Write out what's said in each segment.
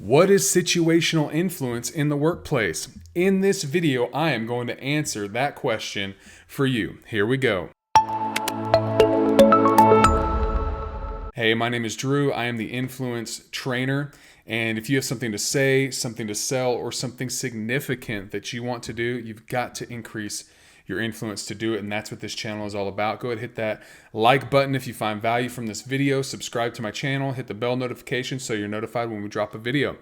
What is situational influence in the workplace? In this video, I am going to answer that question for you. Here we go. Hey, my name is Drew. I am the influence trainer. And if you have something to say, something to sell, or something significant that you want to do, you've got to increase your influence to do it. And that's what this channel is all about. Go ahead, hit that like button if you find value from this video. Subscribe to my channel, hit the bell notification so you're notified when we drop a video.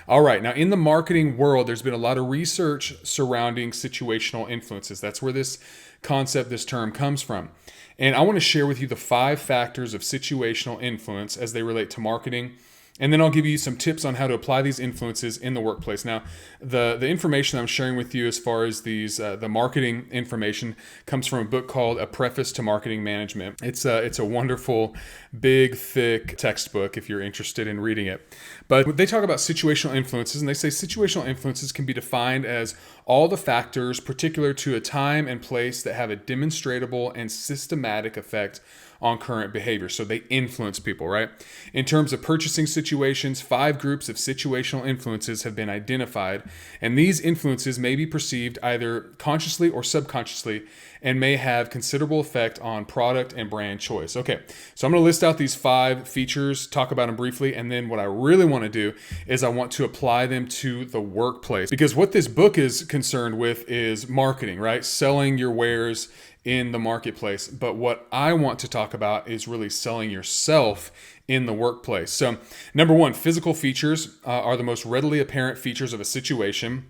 All right, now in the marketing world, there's been a lot of research surrounding situational influences. That's where this concept, this term comes from. And I want to share with you the 5 factors of situational influence as they relate to marketing. And then I'll give you some tips on how to apply these influences in the workplace. Now, the information I'm sharing with you as far as these the marketing information comes from a book called A Preface to Marketing Management. It's a wonderful, big, thick textbook if you're interested in reading it. But they talk about situational influences, and they say situational influences can be defined as all the factors particular to a time and place that have a demonstrable and systematic effect on current behavior. So they influence people, right? In terms of purchasing situations, 5 groups of situational influences have been identified, and these influences may be perceived either consciously or subconsciously and may have considerable effect on product and brand choice. Okay, so I'm going to list out these 5 features, talk about them briefly, and then what I really want to do is I want to apply them to the workplace, because what this book is concerned with is marketing, right? Selling your wares in the marketplace. But what I want to talk about is really selling yourself in the workplace. So number 1, physical features are the most readily apparent features of a situation.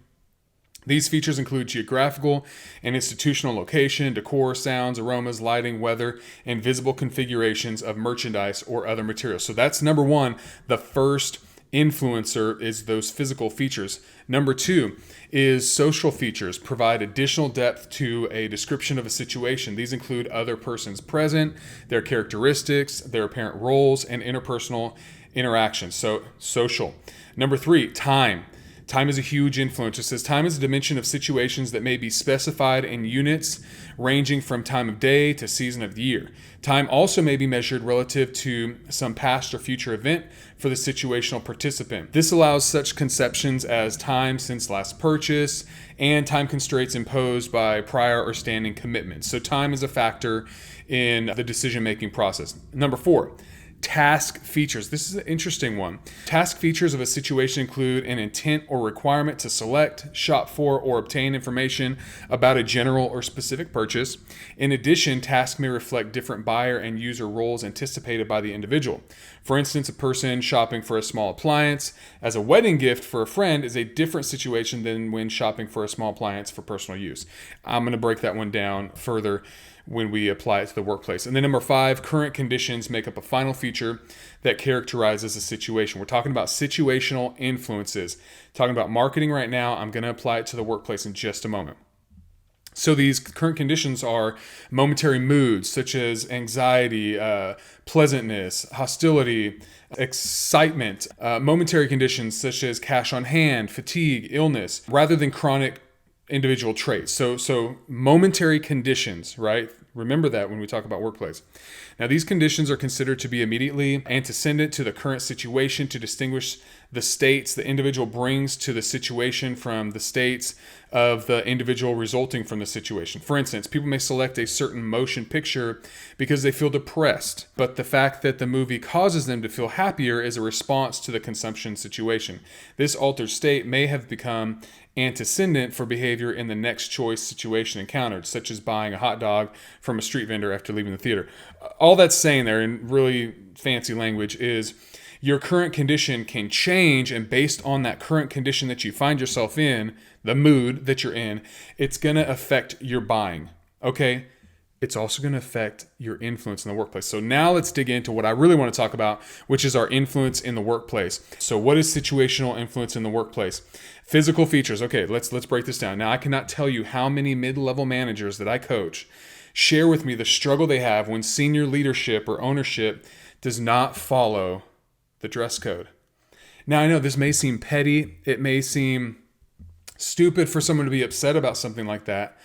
These features include geographical and institutional location, decor, sounds, aromas, lighting, weather, and visible configurations of merchandise or other materials. So that's number 1. The first influencer is those physical features. Number 2 is social features provide additional depth to a description of a situation. These include other persons present, their characteristics, their apparent roles, and interpersonal interactions. So social. Number 3, time. Time is a huge influence. It says time is a dimension of situations that may be specified in units ranging from time of day to season of the year. Time also may be measured relative to some past or future event for the situational participant. This allows such conceptions as time since last purchase and time constraints imposed by prior or standing commitments. So time is a factor in the decision-making process. Number 4, task features. This is an interesting one. Task features of a situation include an intent or requirement to select, shop for, or obtain information about a general or specific purchase. In addition, tasks may reflect different buyer and user roles anticipated by the individual. For instance, a person shopping for a small appliance as a wedding gift for a friend is a different situation than when shopping for a small appliance for personal use. I'm going to break that one down further when we apply it to the workplace. And then number 5, current conditions make up a final feature that characterizes a situation. We're talking about situational influences. Talking about marketing right now. I'm going to apply it to the workplace in just a moment. So these current conditions are momentary moods such as anxiety, pleasantness, hostility, excitement, momentary conditions such as cash on hand, fatigue, illness, rather than chronic individual traits. So momentary conditions, right? Remember that when we talk about workplace. Now, these conditions are considered to be immediately antecedent to the current situation to distinguish the states the individual brings to the situation from the states of the individual resulting from the situation. For instance, people may select a certain motion picture because they feel depressed, but the fact that the movie causes them to feel happier is a response to the consumption situation. This altered state may have become antecedent for behavior in the next choice situation encountered, such as buying a hot dog from a street vendor after leaving the theater. All that's saying there in really fancy language is your current condition can change, and based on that current condition that you find yourself in, the mood that you're in, it's going to affect your buying, okay? It's also going to affect your influence in the workplace. So now let's dig into what I really want to talk about, which is our influence in the workplace. So what is situational influence in the workplace? Physical features. Okay, let's break this down. Now, I cannot tell you how many mid-level managers that I coach share with me the struggle they have when senior leadership or ownership does not follow the dress code. Now, I know this may seem petty. It may seem stupid for someone to be upset about something like that,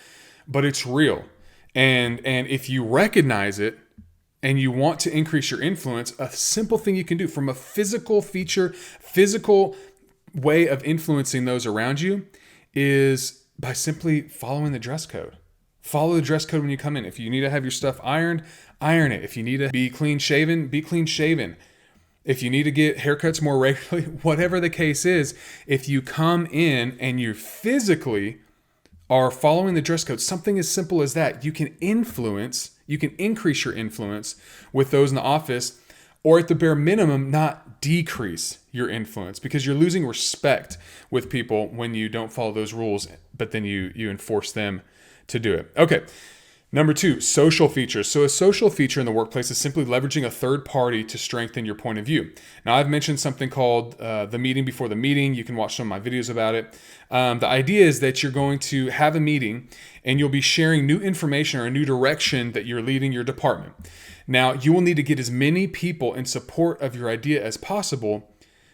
but it's real. And if you recognize it and you want to increase your influence, a simple thing you can do from a physical feature, physical way of influencing those around you is by simply following the dress code. Follow the dress code when you come in. If you need to have your stuff ironed, iron it. If you need to be clean shaven, be clean shaven. If you need to get haircuts more regularly, whatever the case is, if you come in and you physically are following the dress code, something as simple as that, you can increase your influence with those in the office, or at the bare minimum, not decrease your influence, because you're losing respect with people when you don't follow those rules, but then you enforce them to do it. Okay. Number 2, social features. So a social feature in the workplace is simply leveraging a third party to strengthen your point of view. Now, I've mentioned something called the meeting before the meeting. You can watch some of my videos about it. The idea is that you're going to have a meeting and you'll be sharing new information or a new direction that you're leading your department. Now, you will need to get as many people in support of your idea as possible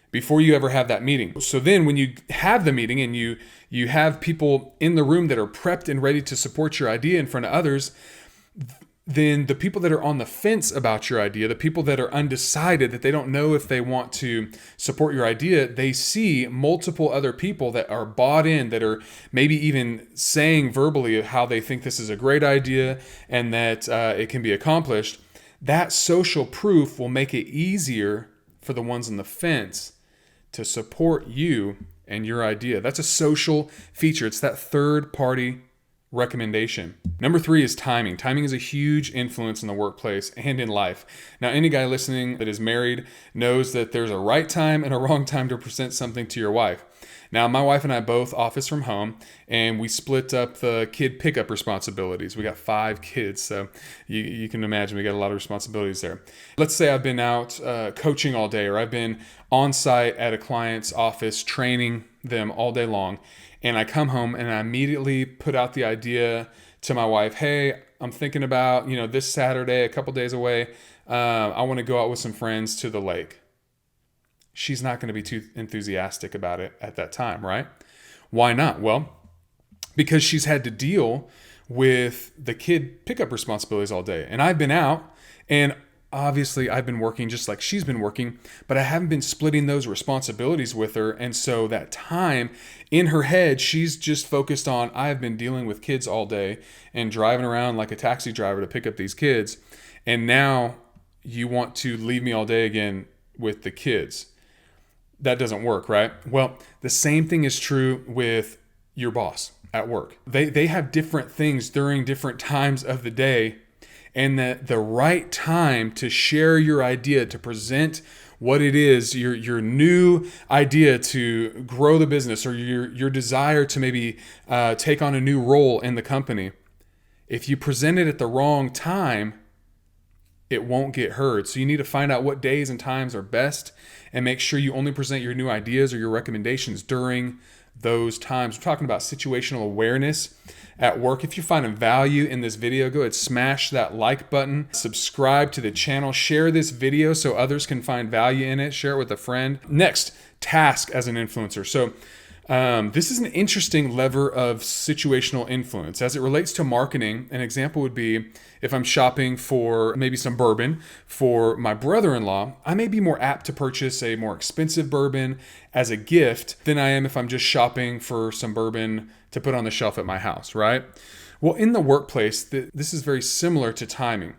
before you ever have that meeting. So then when you have the meeting and you have people in the room that are prepped and ready to support your idea in front of others, then the people that are on the fence about your idea, the people that are undecided, that they don't know if they want to support your idea, they see multiple other people that are bought in, that are maybe even saying verbally how they think this is a great idea and that it can be accomplished. That social proof will make it easier for the ones on the fence to support you and your idea. That's a social feature. It's that third party recommendation. Number 3 is timing. Timing is a huge influence in the workplace and in life. Now, any guy listening that is married knows that there's a right time and a wrong time to present something to your wife. Now, my wife and I both office from home, and we split up the kid pickup responsibilities. We got 5 kids, so you can imagine we got a lot of responsibilities there. Let's say I've been out coaching all day, or I've been on site at a client's office training them all day long, and I come home and I immediately put out the idea to my wife, hey, I'm thinking about, this Saturday, a couple days away, I want to go out with some friends to the lake. She's not going to be too enthusiastic about it at that time, right? Why not? Well, because she's had to deal with the kid pickup responsibilities all day. And I've been out, and obviously I've been working just like she's been working, but I haven't been splitting those responsibilities with her. And so that time in her head, she's just focused on, I've been dealing with kids all day and driving around like a taxi driver to pick up these kids. And now you want to leave me all day again with the kids. That doesn't work, right? Well, the same thing is true with your boss at work. They have different things during different times of the day, and that the right time to share your idea, to present what it is, your new idea to grow the business, or your desire to maybe take on a new role in the company. If you present it at the wrong time, it won't get heard. So you need to find out what days and times are best and make sure you only present your new ideas or your recommendations during those times. We're talking about situational awareness at work. If you're finding value in this video, go ahead, smash that like button, subscribe to the channel, share this video so others can find value in it, share it with a friend. Next, task as an influencer. So this is an interesting lever of situational influence. As it relates to marketing, an example would be if I'm shopping for maybe some bourbon for my brother-in-law, I may be more apt to purchase a more expensive bourbon as a gift than I am if I'm just shopping for some bourbon to put on the shelf at my house, right? Well, in the workplace, this is very similar to timing.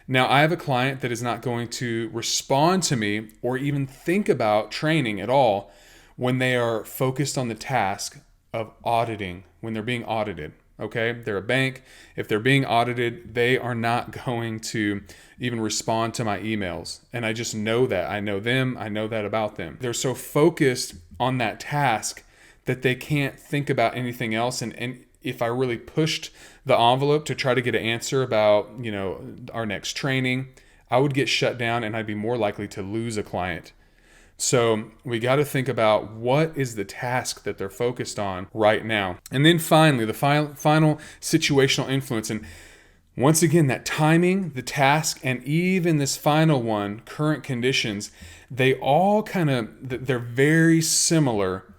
Now, I have a client that is not going to respond to me or even think about training at all when they are focused on the task of auditing, when they're being audited, okay? They're a bank. If they're being audited, they are not going to even respond to my emails. And I just know that. I know them. I know that about them. They're so focused on that task that they can't think about anything else. And if I really pushed the envelope to try to get an answer about, our next training, I would get shut down and I'd be more likely to lose a client. So we got to think about what is the task that they're focused on right now. And then finally, the final situational influence. And once again, that timing, the task, and even this final one, current conditions, they all they're very similar.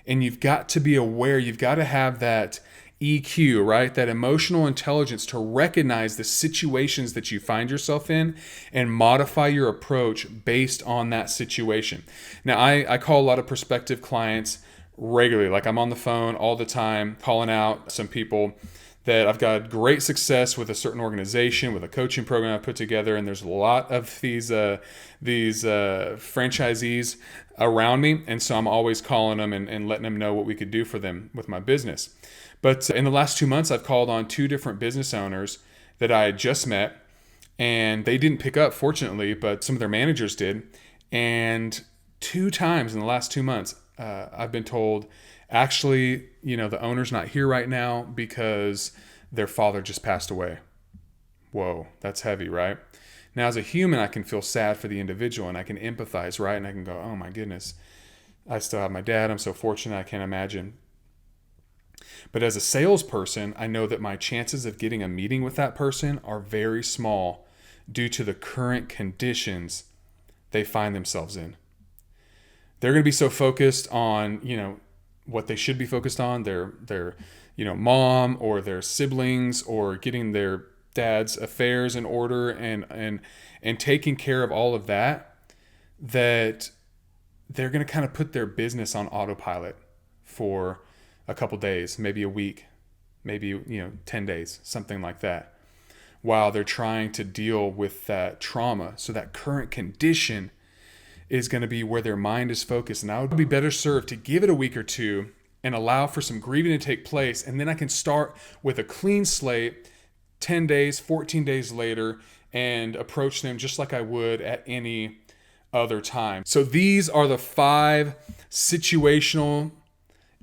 And you've got to be aware, you've got to have that EQ, right? That emotional intelligence to recognize the situations that you find yourself in and modify your approach based on that situation. Now, I call a lot of prospective clients regularly. Like I'm on the phone all the time calling out some people that I've got great success with a certain organization, with a coaching program I put together, and there's a lot of these franchisees around me, and so I'm always calling them and letting them know what we could do for them with my business. But in the last 2 months, I've called on 2 different business owners that I had just met, and they didn't pick up, fortunately, but some of their managers did. And 2 times in the last 2 months, I've been told, actually, the owner's not here right now because their father just passed away. Whoa, that's heavy, right? Now, as a human, I can feel sad for the individual and I can empathize, right? And I can go, oh my goodness, I still have my dad. I'm so fortunate. I can't imagine. But as a salesperson, I know that my chances of getting a meeting with that person are very small due to the current conditions they find themselves in. They're going to be so focused on, what they should be focused on, their mom or their siblings, or getting their dad's affairs in order and taking care of all of that they're going to kind of put their business on autopilot for a couple days, maybe a week, maybe 10 days, something like that, while they're trying to deal with that trauma. So that current condition is going to be where their mind is focused. And I would be better served to give it a week or 2 and allow for some grieving to take place. And then I can start with a clean slate 10 days, 14 days later, and approach them just like I would at any other time. So these are the 5 situational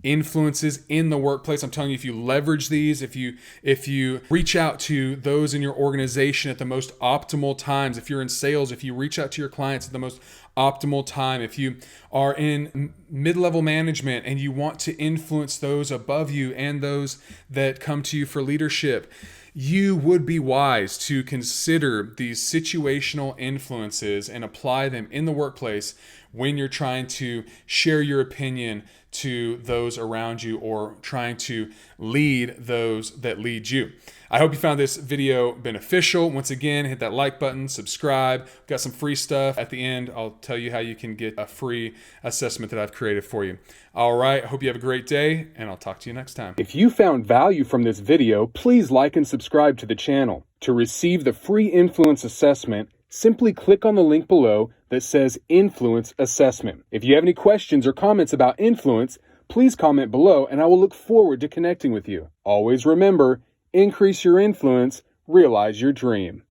influences in the workplace. I'm telling you, if you leverage these, if you reach out to those in your organization at the most optimal times, if you're in sales, if you reach out to your clients at the most optimal time, if you are in mid-level management and you want to influence those above you and those that come to you for leadership, you would be wise to consider these situational influences and apply them in the workplace when you're trying to share your opinion to those around you or trying to lead those that lead you. I hope you found this video beneficial. Once again, hit that like button, subscribe. We've got some free stuff. At the end, I'll tell you how you can get a free assessment that I've created for you. All right, I hope you have a great day, and I'll talk to you next time. If you found value from this video, please like and subscribe to the channel. To receive the free influence assessment, simply click on the link below that says Influence Assessment. If you have any questions or comments about influence, please comment below and I will look forward to connecting with you. Always remember, increase your influence, realize your dream.